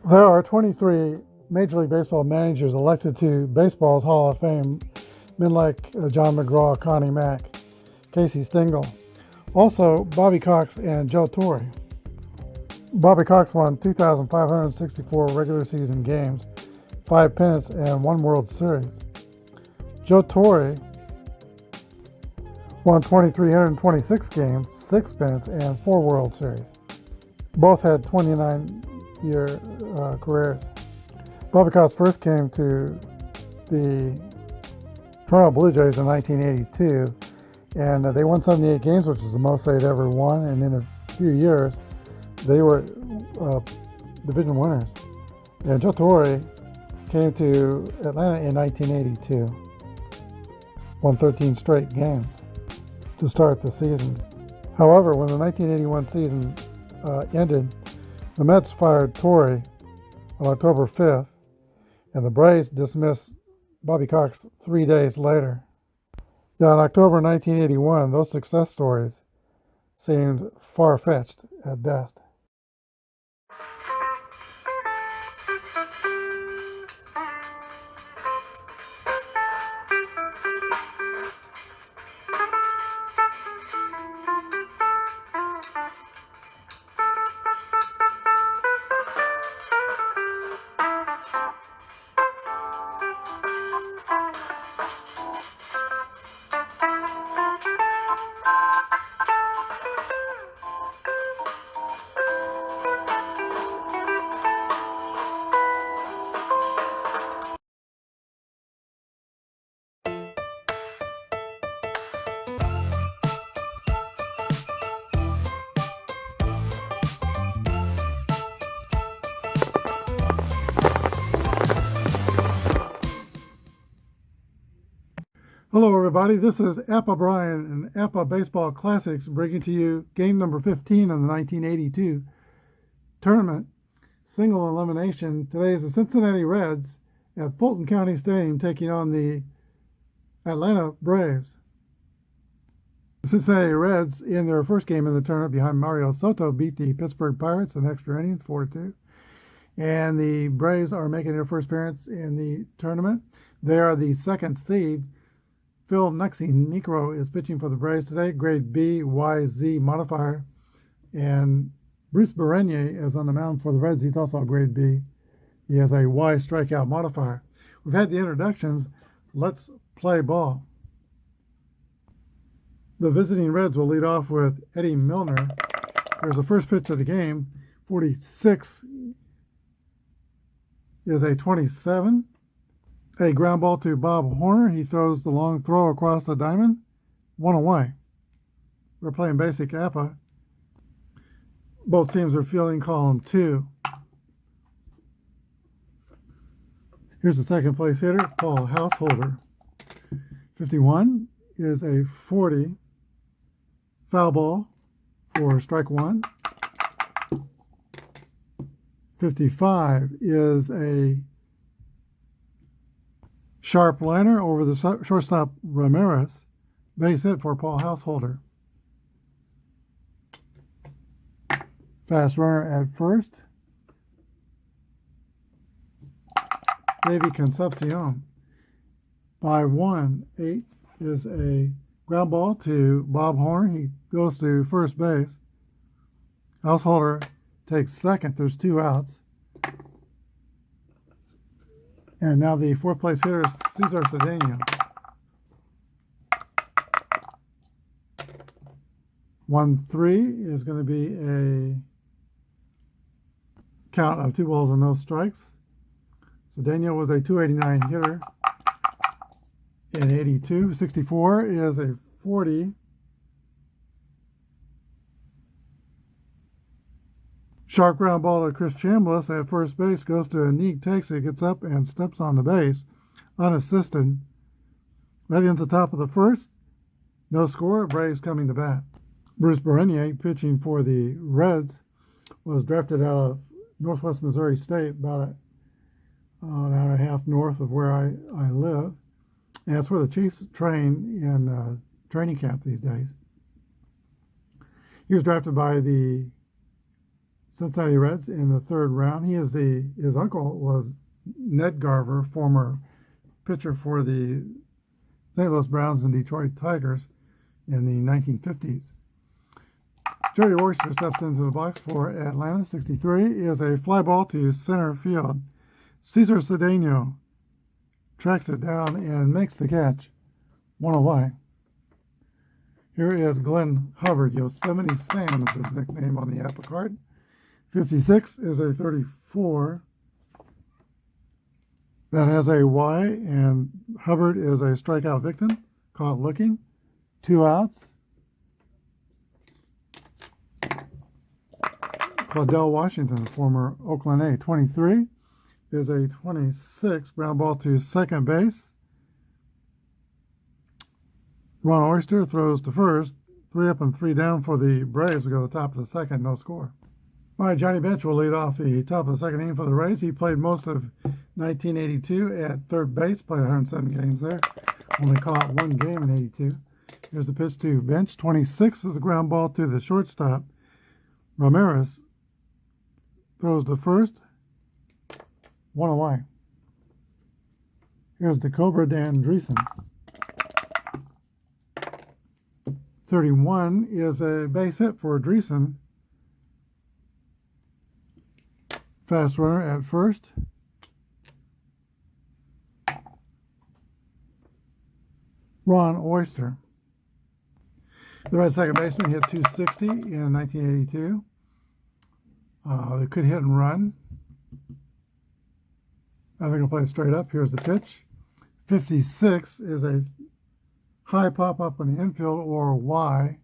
There are 23 Major League Baseball managers elected to baseball's Hall of Fame, men like John McGraw, Connie Mack, Casey Stengel. Also, Bobby Cox and Joe Torre. Bobby Cox won 2,564 regular season games, 5 pennants, and 1 World Series. Joe Torre won 2,326 games, 6 pennants, and 4 World Series. Both had 29-year careers. Bobby Cox first came to the Toronto Blue Jays in 1982, and they won 78 games, which is the most they'd ever won, and in a few years, they were division winners. And Joe Torre came to Atlanta in 1982, won 13 straight games to start the season. However, when the 1981 season ended, the Mets fired Torre on October 5th, and the Braves dismissed Bobby Cox 3 days later. Now, in October 1981, those success stories seemed far-fetched at best. Hello everybody, this is Apba Brian and Apba Baseball Classics bringing to you game number 15 in the 1982 tournament, single elimination. Today is the Cincinnati Reds at Fulton County Stadium taking on the Atlanta Braves. The Cincinnati Reds, in their first game in the tournament behind Mario Soto, beat the Pittsburgh Pirates in extra innings 4-2. And the Braves are making their first appearance in the tournament. They are the second seed. Phil Necro is pitching for the Braves today, grade B, YZ modifier. And Bruce Berenier is on the mound for the Reds. He's also a grade B. He has a Y strikeout modifier. We've had the introductions. Let's play ball. The visiting Reds will lead off with Eddie Milner. There's the first pitch of the game. 46 is a 27. A ground ball to Bob Horner. He throws the long throw across the diamond. 1 away. We're playing basic Apba. Both teams are fielding column 2. Here's the second place hitter, Paul Householder. 51 is a 40. Foul ball for strike 1. 55 is a sharp liner over the shortstop Ramirez. Base hit for Paul Householder. Fast runner at first. Davey Concepcion. 5-1. 8 is a ground ball to Bob Horner. He goes to first base. Householder takes second. There's 2 outs. And now the fourth place hitter is Cesar Cedeno. 1-3 is going to be a count of 2 balls and no strikes. Cedeno was a 289 hitter in 82. 64 is a 40. Sharp ground ball to Chris Chambliss at first base, goes to Anik, takes it, gets up and steps on the base, unassisted. That ends the top of the first. No score, Braves coming to bat. Bruce Berenier, pitching for the Reds, was drafted out of Northwest Missouri State, about an hour and a half north of where I live. And that's where the Chiefs train in training camp these days. He was drafted by the Cincinnati Reds in the third round. His uncle was Ned Garver, former pitcher for the St. Louis Browns and Detroit Tigers in the 1950s. Jody Oyster steps into the box for Atlanta. 63 is a fly ball to center field. Cesar Cedeno tracks it down and makes the catch. 1 away. Here is Glenn Hubbard. Yosemite Sam is his nickname on the Apba card. 56 is a 34 that has a Y, and Hubbard is a strikeout victim. Caught looking. 2 outs. Claudell Washington, former Oakland A. 23 is a 26 ground ball to second base. Ron Oyster throws to first. 3 up and 3 down for the Braves. We go to the top of the second, no score. All right, Johnny Bench will lead off the top of the second inning for the Rays. He played most of 1982 at third base, played 107 games there. Only caught 1 game in 82. Here's the pitch to Bench. 26 is the ground ball to the shortstop. Ramirez throws to first. 1 away. Here's the Cobra Dan Dreesen. 31 is a base hit for Dreesen. Fast runner at first. Ron Oyster. The Red second baseman hit 260 in 1982. They could hit and run. I think I'll play it straight up. Here's the pitch. 56 is a high pop-up in the infield, or Y.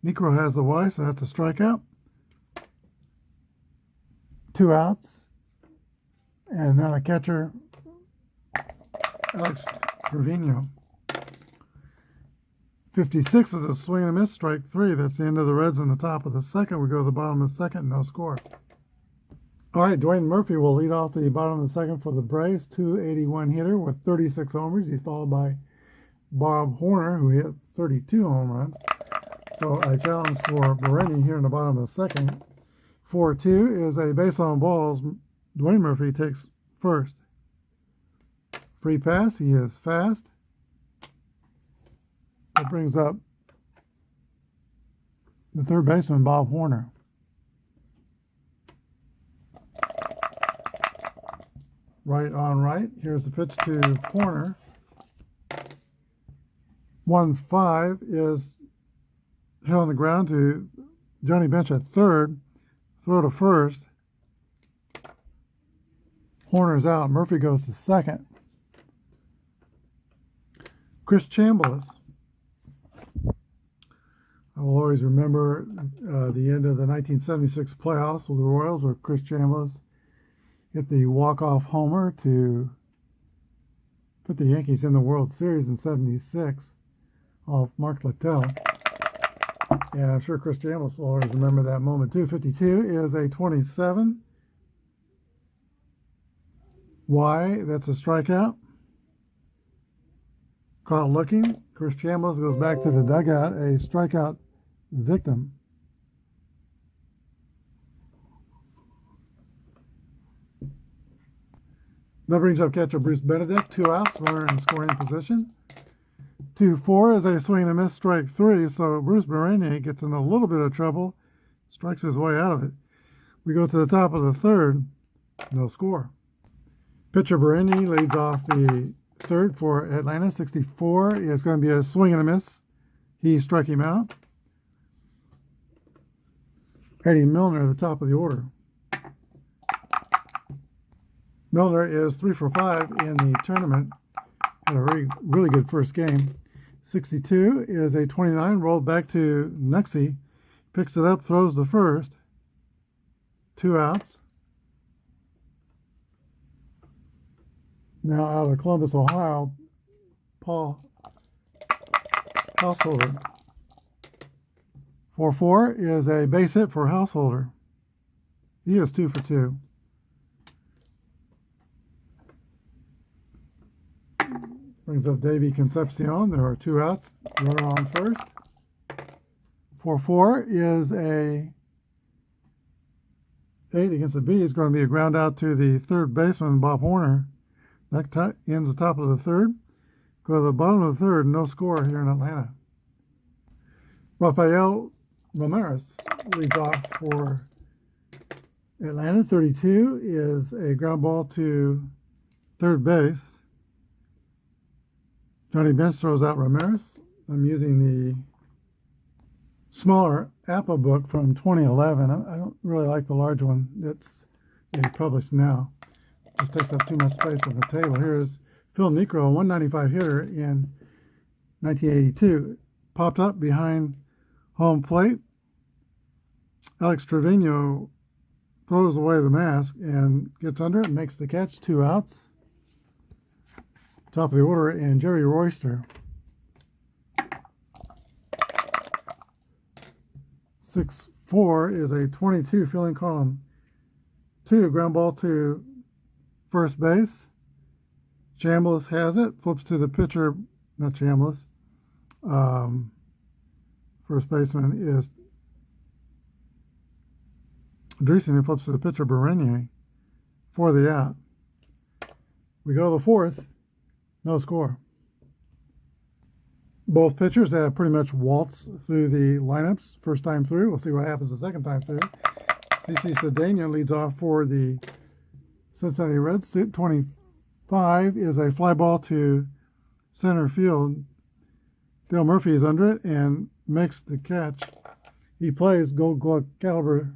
Necro has the Y, so that's a strikeout. 2 outs. And now the catcher, Alex Trevino. 56 is a swing and a miss, strike 3. That's the end of the Reds in the top of the second. We go to the bottom of the second, no score. All right, Dwayne Murphy will lead off the bottom of the second for the Braves. 281 hitter with 36 homers. He's followed by Bob Horner, who hit 32 home runs. So a challenge for Bereni here in the bottom of the second. 4-2 is a base on balls. Dwayne Murphy takes first. Free pass. He is fast. That brings up the third baseman, Bob Horner. Right on right. Here's the pitch to Horner. 1-5 is hit on the ground to Johnny Bench at third. Throw to first. Horner's out. Murphy goes to second. Chris Chambliss. I will always remember the end of the 1976 playoffs with the Royals, where Chris Chambliss hit the walk-off homer to put the Yankees in the World Series in '76 off Mark Littell. And I'm sure Chris Chambliss will always remember that moment too. 52 is a 27. Y, that's a strikeout. Caught looking. Chris Chambliss goes back to the dugout, a strikeout victim. That brings up catcher Bruce Benedict. 2 outs, runner in scoring position. 2-4 is a swing and a miss, strike 3. So Bruce Bereni gets in a little bit of trouble, strikes his way out of it. We go to the top of the third, no score. Pitcher Bereni leads off the third for Atlanta. 64 is going to be a swing and a miss. He struck him out. Eddie Milner at the top of the order. Milner is 3 for 5 in the tournament. Had a really good first game. 62 is a 29, rolled back to Nuxie. Picks it up, throws to first. 2 outs. Now out of Columbus, Ohio, Paul Householder. 4-4 is a base hit for Householder. He is 2 for 2. Brings up Davey Concepcion. There are 2 outs. Runner on first. 4-4 is a 8 against the B is going to be a ground out to the third baseman, Bob Horner. That ends the top of the third. Go to the bottom of the third, no score here in Atlanta. Rafael Ramirez leads off for Atlanta. 32 is a ground ball to third base. Johnny Bench throws out Ramirez. I'm using the smaller Apba book from 2011. I don't really like the large one that's published now. It just takes up too much space on the table. Here's Phil Niekro, a 195 hitter in 1982. Popped up behind home plate. Alex Trevino throws away the mask and gets under it and makes the catch. 2 outs. Top of the order, and Jerry Royster. 6-4 is a 22 filling column 2, ground ball to first base. Chambliss has it, flips to the pitcher, not Chambliss. First baseman is Dreesen, who flips to the pitcher, Berenier, for the out. We go to the fourth, no score. Both pitchers have pretty much waltzed through the lineups first time through. We'll see what happens the second time through. CC Cedeno leads off for the Cincinnati Reds. 25 is a fly ball to center field. Dale Murphy is under it and makes the catch. He plays Gold Glove caliber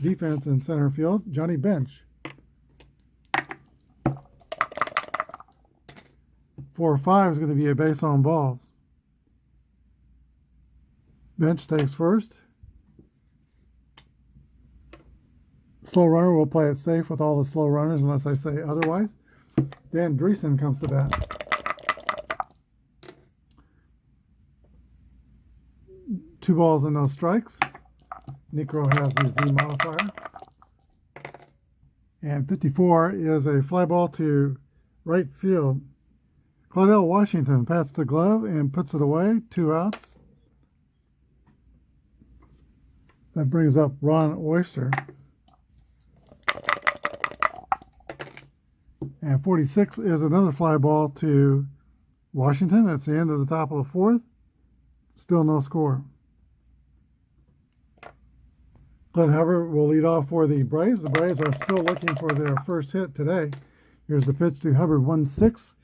defense in center field. Johnny Bench. 4-5 is going to be a base on balls. Bench takes first. Slow runner will play it safe with all the slow runners unless I say otherwise. Dan Dreesen comes to bat. 2 balls and no strikes. Niekro has the Z modifier. And 54 is a fly ball to right field. Claudell Washington pats the glove and puts it away. 2 outs. That brings up Ron Oyster. And 46 is another fly ball to Washington. That's the end of the top of the fourth. Still no score. Glenn Hubbard will lead off for the Braves. The Braves are still looking for their first hit today. Here's the pitch to Hubbard, 1-6.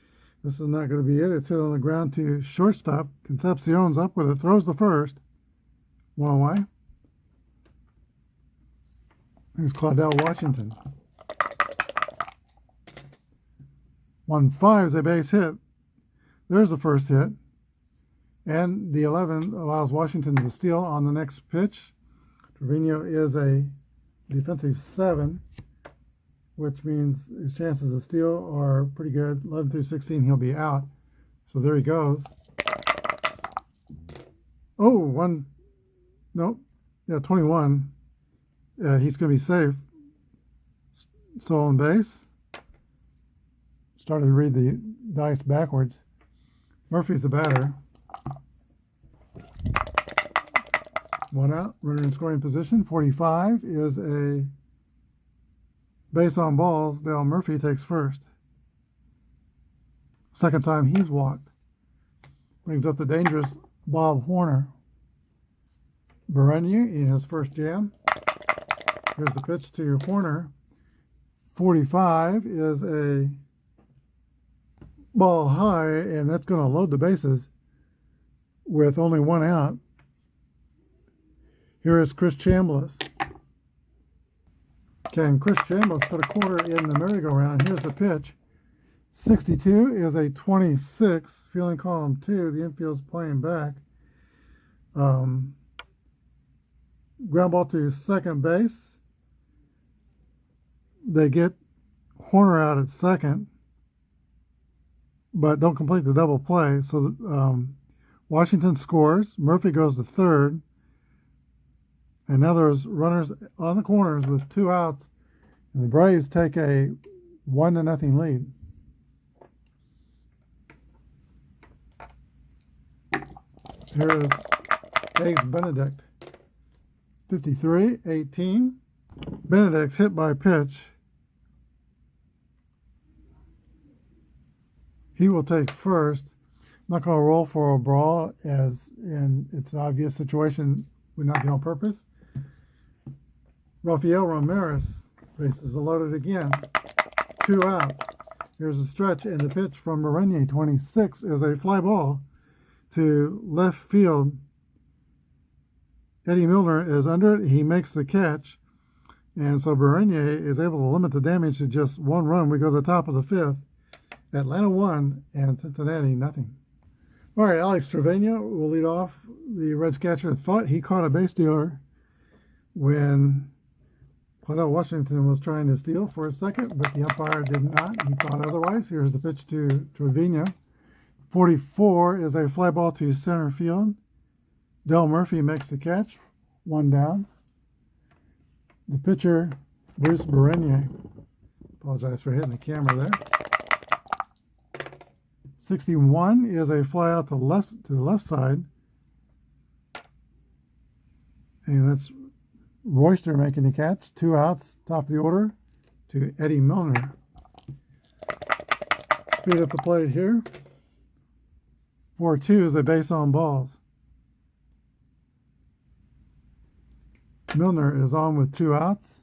This is not going to be it. It's hit on the ground to shortstop. Concepcion's up with it. Throws the first. 1 away. Here's Claudell Washington. 1-5 is a base hit. There's the first hit. And the 11 allows Washington to steal on the next pitch. Trevino is a defensive 7, which means his chances of steal are pretty good. 11 through 16, he'll be out. So there he goes. Oh, 21. He's going to be safe. Stolen base. Started to read the dice backwards. Murphy's the batter. 1 out, runner in scoring position. 45 is a base on balls. Dale Murphy takes first. Second time he's walked. Brings up the dangerous Bob Horner. Berenier in his first jam. Here's the pitch to Horner. 45 is a ball high, and that's going to load the bases with only 1 out. Here is Chris Chambliss. Can Chris Chambliss put a quarter in the merry-go-round? Here's the pitch. 62 is a 26, feeling column 2. The infield's playing back. Ground ball to second base. They get Horner out at second, but don't complete the double play. So Washington scores. Murphy goes to third. And now there's runners on the corners with 2 outs. And the Braves take a 1-0 lead. Here is Ace Benedict. 53-18. Benedict's hit by pitch. He will take first. Not going to roll for a brawl, as in it's an obvious situation would not be on purpose. Rafael Ramirez faces a loaded again. 2 outs. Here's a stretch, and the pitch from Berenier, 26, is a fly ball to left field. Eddie Milner is under it. He makes the catch. And so Berenier is able to limit the damage to just 1 run. We go to the top of the 5th. Atlanta 1 and Cincinnati nothing. All right, Alex Trevino will lead off. The Reds catcher thought he caught a base stealer when Claudel Washington was trying to steal for a second, but the umpire did not. He thought otherwise. Here's the pitch to Trevino. 44 is a fly ball to center field. Del Murphy makes the catch. 1 down. The pitcher, Bruce Berenier. Apologize for hitting the camera there. 61 is a fly out to the left side. And that's Royster making the catch. 2 outs, top of the order to Eddie Milner. Speed up the plate here. 4-2 is a base on balls. Milner is on with 2 outs.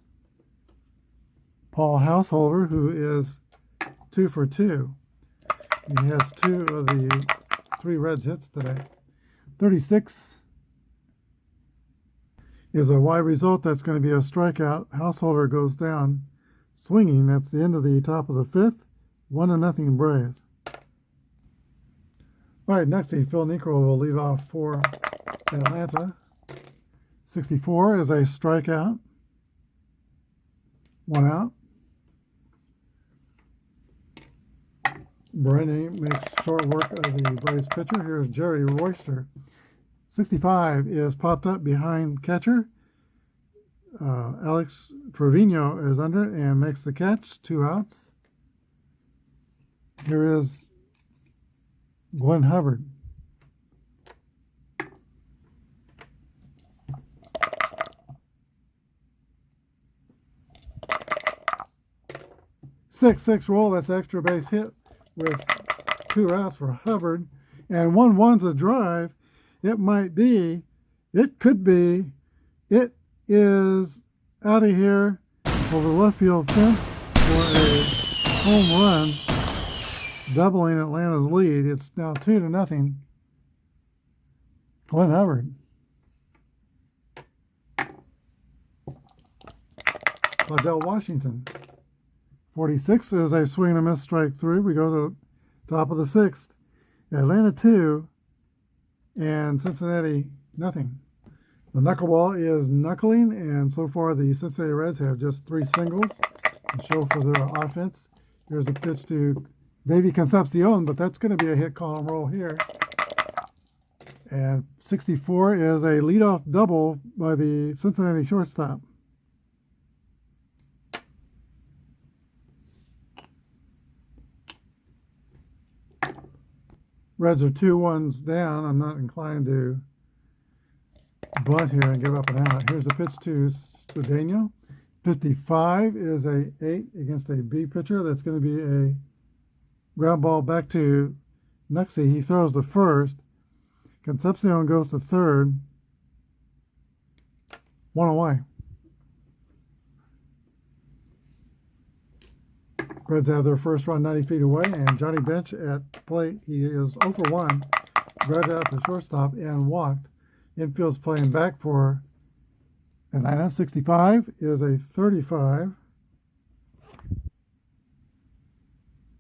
Paul Householder, who is 2 for 2. He has 2 of the 3 Reds hits today. 36 is a wide result. That's going to be a strikeout. Householder goes down swinging. That's the end of the top of the 5th. 1-0 Braves. All right, next Phil Niekro will lead off for Atlanta. 64 is a strikeout. 1 out. Berenier makes short work of the Braves pitcher. Here's Jerry Royster. 65 is popped up behind catcher. Alex Trevino is under and makes the catch. 2 outs. Here is Glenn Hubbard. Six roll. That's extra base hit with 2 outs for Hubbard. And 1-1's a drive. It might be. It could be. It is out of here over the left field fence for a home run, doubling Atlanta's lead. It's now 2-0. Glenn Hubbard. Claudel Washington. 46 is a swing and a miss, strike 3. We go to the top of the 6th. Atlanta 2 and Cincinnati nothing. The knuckleball is knuckling, and so far the Cincinnati Reds have just 3 singles to show for their offense. Here's a pitch to Davey Concepcion, but that's going to be a hit column roll here. And 64 is a leadoff double by the Cincinnati shortstop. Reds are 2-1 down. I'm not inclined to bunt here and give up an out. Here's a pitch to Cedeno. 55 is a 8 against a B pitcher. That's going to be a ground ball back to Nuxie. He throws to first. Concepcion goes to third. 1 away. Reds have their first run 90 feet away, and Johnny Bench at plate. He is 0 for 1. Grounded out to shortstop and walked. Infield's playing back for Atlanta. 65 is a 35.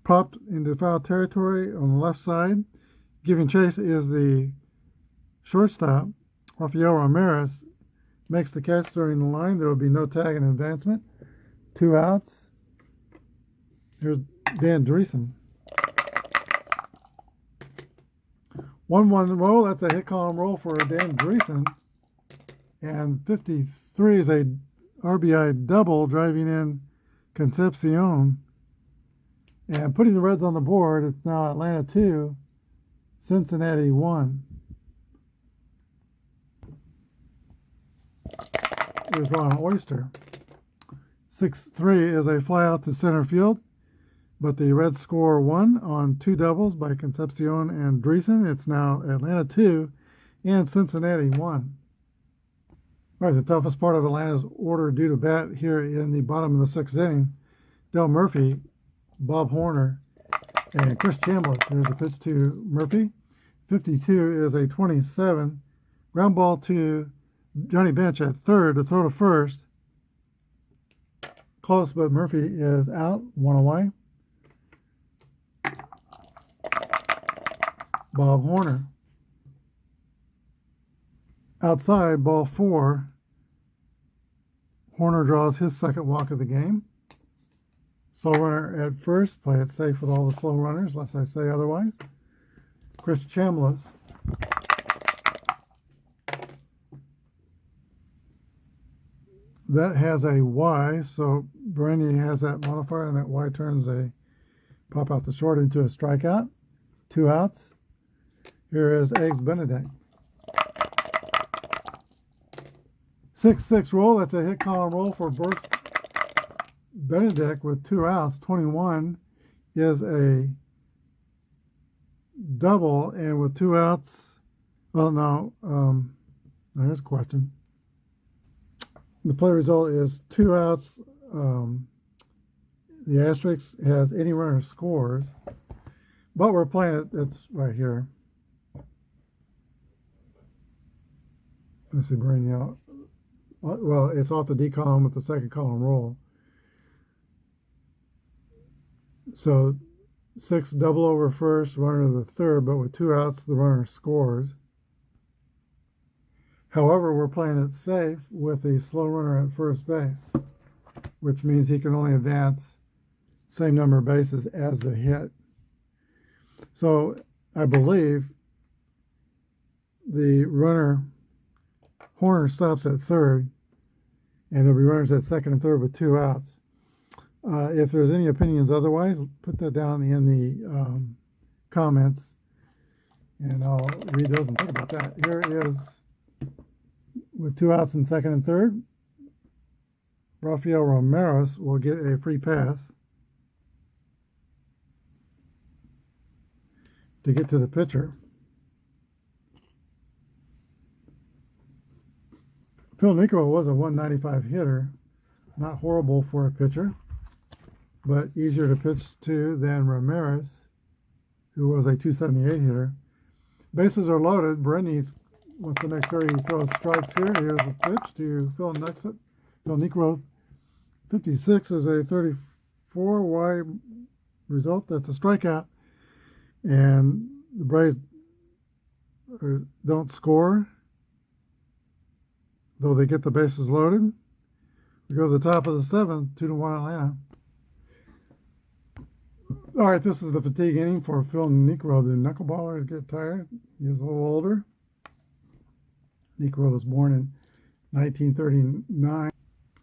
Popped into foul territory on the left side. Giving chase is the shortstop. Rafael Ramirez makes the catch during the line. There will be no tag and advancement. 2 outs. Here's Dan Dreesen. 1-1 roll. That's a hit column roll for Dan Dreesen. And 53 is a RBI double, driving in Concepcion. And putting the Reds on the board, it's now Atlanta 2, Cincinnati 1. Here's Ron Oyster. 6-3 is a fly out to center field, but the Reds score 1 on 2 doubles by Concepcion and Dreesen. It's now Atlanta 2 and Cincinnati 1. All right, the toughest part of Atlanta's order due to bat here in the bottom of the 6th inning. Del Murphy, Bob Horner, and Chris Chambliss. Here's the pitch to Murphy. 52 is a 27. Ground ball to Johnny Bench at third to throw to first. Close, but Murphy is out, 1 away. Bob Horner. Outside, ball 4. Horner draws his second walk of the game. Slow runner at first. Play it safe with all the slow runners, unless I say otherwise. Chris Chambliss. That has a Y, so Bernier has that modifier, and that Y turns a pop out the short into a strikeout. 2 outs. Here is Eggs Benedict. 6-6 roll. That's a hit column roll for Bruce Benedict with 2 outs. 21 is a double, and with 2 outs, well, no, there's a question. The play result is 2 outs. The asterisk has any runner scores, but we're playing it. It's right here. Let's see, Brainiac. Well, it's off the D column with the second column roll. So 6 double over first, runner to the third, but with 2 outs, the runner scores. However, we're playing it safe with a slow runner at first base, which means he can only advance same number of bases as the hit. So I believe the runner, Horner, stops at third, and there'll be runners at second and third with 2 outs. If there's any opinions otherwise, put that down in the comments, and I'll read those and think about that. Here is, with 2 outs in second and third, Rafael Ramirez will get a free pass to get to the pitcher. Phil Niekro was a 195 hitter, not horrible for a pitcher, but easier to pitch to than Ramirez, who was a 278 hitter. Bases are loaded. Bernier wants to make sure he throws strikes here. Here's the pitch to Phil Niekro. 56 is a 34 wide result. That's a strikeout. And the Braves don't score, though they get the bases loaded. We go to the top of the 7th, 2-1 Atlanta. All right, this is the fatigue inning for Phil Niekro. The knuckleballers get tired. He's a little older. Niekro was born in 1939.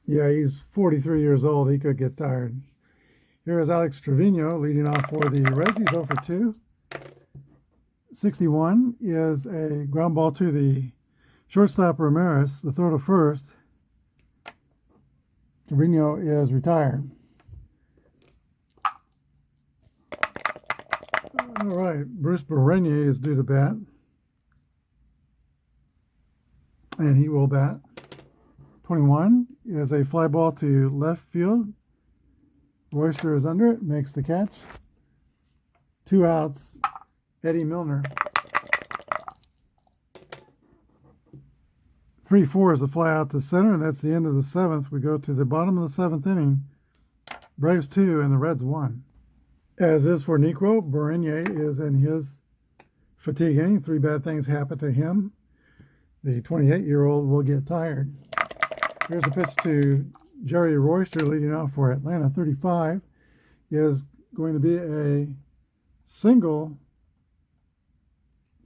Yeah, he's 43 years old. He could get tired. Here is Alex Trevino leading off for the Reds. He's 0 for 2. 61 is a ground ball to the shortstop Ramirez. The throw to first. Trevino is retired. All right, Bruce Bernier is due to bat, and he will bat. 21 is a fly ball to left field. Royster is under it, makes the catch. 2 outs, Eddie Milner. 3-4 is a fly out to center, and that's the end of the 7th. We go to the bottom of the 7th inning. Braves 2 and the Reds 1. As is for Niekro, Bernier is in his fatigue inning. 3 bad things happen to him. The 28-year-old will get tired. Here's a pitch to Jerry Royster leading off for Atlanta. 35 is going to be a single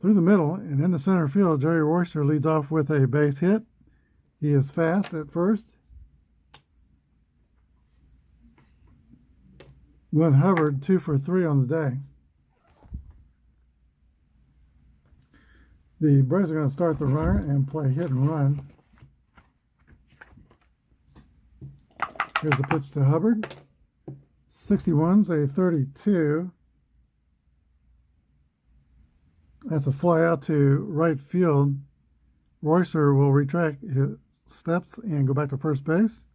through the middle, and in the center field, Jerry Royster leads off with a base hit. He is fast at first. Glenn Hubbard, 2 for 3 on the day. The Braves are going to start the runner and play hit and run. Here's the pitch to Hubbard. 61's a 32. That's a fly out to right field. Royster will retract his steps and go back to first base.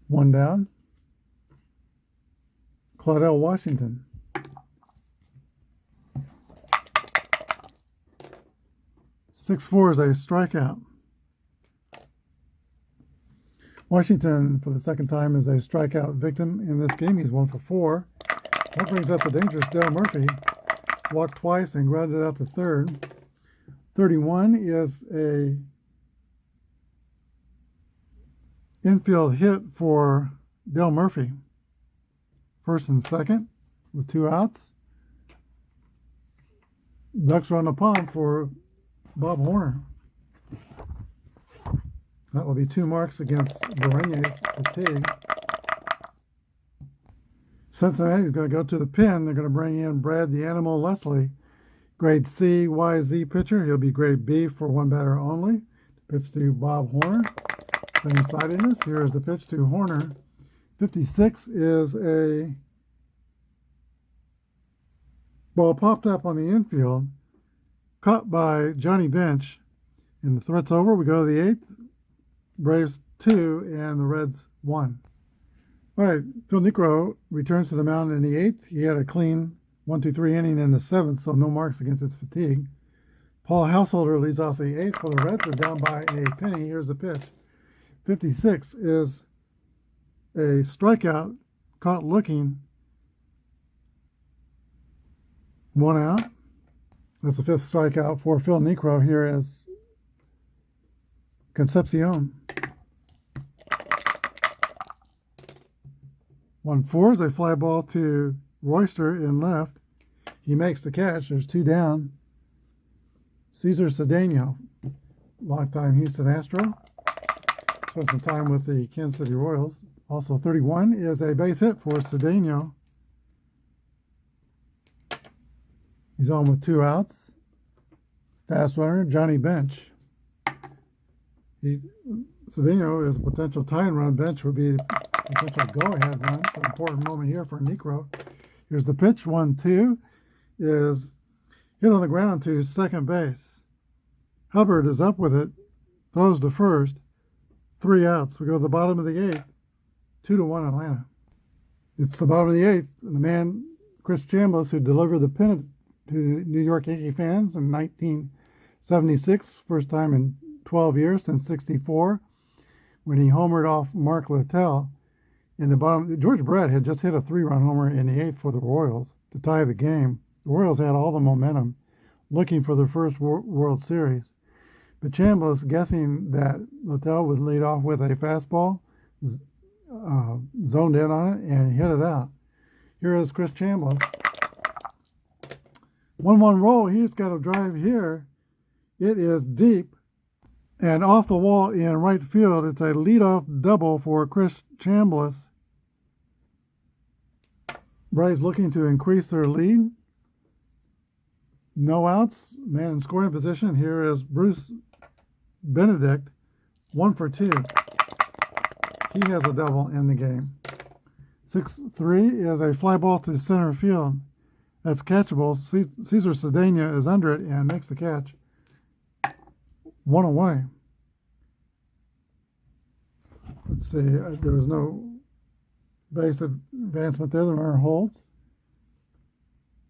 One down. Claudell Washington. "6-4 is a strikeout. Washington, for the second time, is a strikeout victim in this game. He's 1 for 4. That brings up the dangerous Dale Murphy. Walked twice and grounded out to third. 31 is a infield hit for Dale Murphy. First and second with 2 outs. Ducks are on the pond for Bob Horner. That will be 2 marks against Berenier's fatigue. Cincinnati's going to go to the pen. They're going to bring in Brad the Animal Leslie. Grade C, YZ pitcher. He'll be grade B for 1 batter only. Pitch to Bob Horner. Same sidedness. Here is the pitch to Horner. 56 is a ball popped up on the infield. Caught by Johnny Bench. And the threat's over. We go to the 8th. Braves 2 and the Reds 1. All right, Phil Niekro returns to the mound in the 8th. He had a clean 1-2-3 inning in the 7th, so no marks against his fatigue. Paul Householder leads off the 8th for the Reds. They're down by a penny. Here's the pitch. 56 is a strikeout, caught looking. 1 out. That's the 5th strikeout for Phil Niekro here as Concepcion. 1-4 is a fly ball to Royster in left. He makes the catch. There's 2 down. Cesar Cedeno, longtime Houston Astro. Spent some time with the Kansas City Royals. Also 31 is a base hit for Cedeno. He's on with 2 outs. Fast runner, Johnny Bench. Cedeno is a potential tie-and run. Bench would be a potential go-ahead run. It's an important moment here for Niekro. Here's the pitch. 1-2 is hit on the ground to second base. Hubbard is up with it. Throws to first. 3 outs. We go to the bottom of the 8th. 2-1 Atlanta. It's the bottom of the 8th. And the man, Chris Chambliss, who delivered the pennant to New York Yankee fans in 1976, first time in 12 years since 64, when he homered off Mark Littell in the bottom. George Brett had just hit a 3-run homer in the 8th for the Royals to tie the game. The Royals had all the momentum, looking for their first World Series. But Chambliss, guessing that Littell would lead off with a fastball, zoned in on it and hit it out. Here is Chris Chambliss. 1-1 roll. He's got a drive here. It is deep and off the wall in right field. It's a leadoff double for Chris Chambliss. Braves looking to increase their lead. No outs. Man in scoring position. Here is Bruce Benedict. 1 for 2. He has a double in the game. 6-3 is a fly ball to center field. That's catchable. Cesar Cedeno is under it and makes the catch. 1 away. Let's see. There was no base advancement there. The runner holds.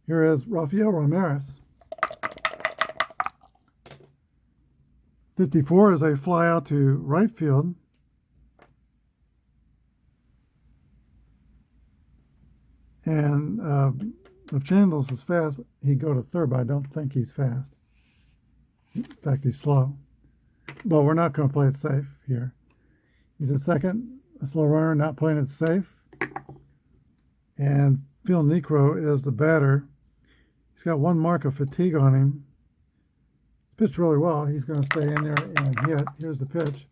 Here is Rafael Ramirez. 54 is a fly out to right field. And if Chambliss is fast, he'd go to third, but I don't think he's fast. In fact, he's slow. But we're not going to play it safe here. He's at second, a slow runner, not playing it safe. And Phil Niekro is the batter. He's got 1 mark of fatigue on him. Pitched really well. He's going to stay in there and hit. Here's the pitch.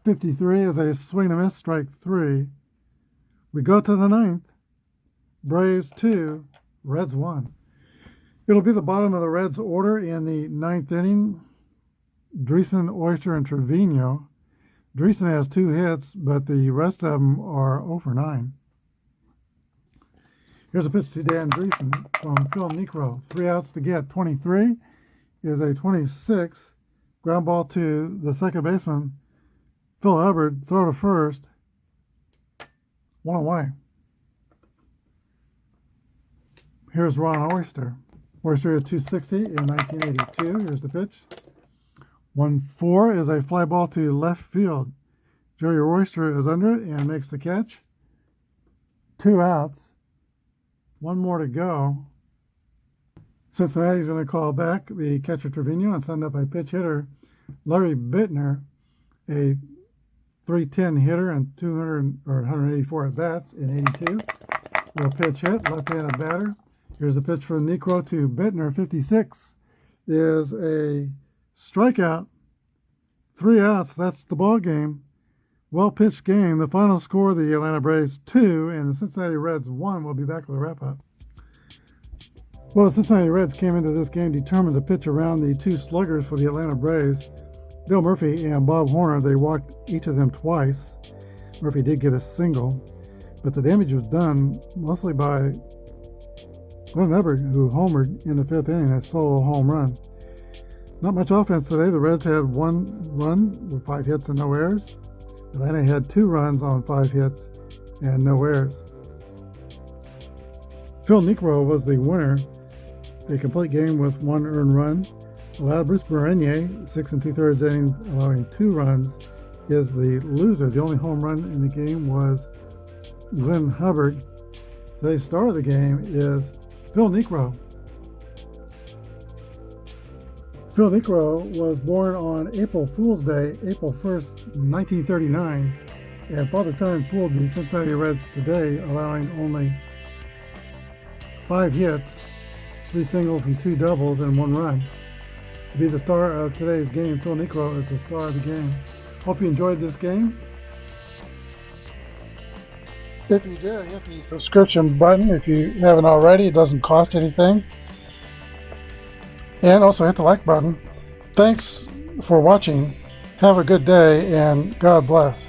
53 is a swing and miss, strike 3. We go to the 9th. Braves 2, Reds 1. It'll be the bottom of the Reds order in the 9th inning. Dreesen, Oyster, and Trevino. Dreesen has 2 hits, but the rest of them are 0 for 9. Here's a pitch to Dan Dreesen from Phil Necro. 3 outs to get. 23 is a 26. Ground ball to the second baseman, Phil Hubbard. Throw to first. 1 away. Here's Ron Oyster. Oyster is 260 in 1982. Here's the pitch. 1-4 is a fly ball to left field. Jerry Royster is under it and makes the catch. 2 outs. 1 more to go. Cincinnati's going to call back the catcher Trevino and send up a pitch hitter, Larry Bittner, a .310 hitter and 184 at bats in 82. Will pitch hit, left-handed batter. Here's a pitch from Necro to Bittner. 56 is a strikeout. 3 outs. That's the ball game. Well-pitched game. The final score, the Atlanta Braves 2 and the Cincinnati Reds 1. We'll be back with a wrap-up. Well, the Cincinnati Reds came into this game determined to pitch around the 2 sluggers for the Atlanta Braves, Bill Murphy and Bob Horner. They walked each of them twice. Murphy did get a single, but the damage was done mostly by Glenn Hubbard, who homered in the 5th inning, a solo home run. Not much offense today. The Reds had 1 run with 5 hits and no errors. Atlanta had 2 runs on 5 hits and no errors. Phil Necro was the winner. A complete game with 1 earned run. Allowed Bruce Berenier, 6 2/3 innings, allowing 2 runs, is the loser. The only home run in the game was Glenn Hubbard. Today's star of the game is Phil Necro. Phil Necro was born on April Fool's Day, April 1st, 1939, and Father Time fooled the Cincinnati Reds today, allowing only 5 hits, 3 singles and 2 doubles, and 1 run. To be the star of today's game, Phil Necro is the star of the game. Hope you enjoyed this game. If you did, hit the subscription button if you haven't already. It doesn't cost anything. And also hit the like button. Thanks for watching. Have a good day and God bless.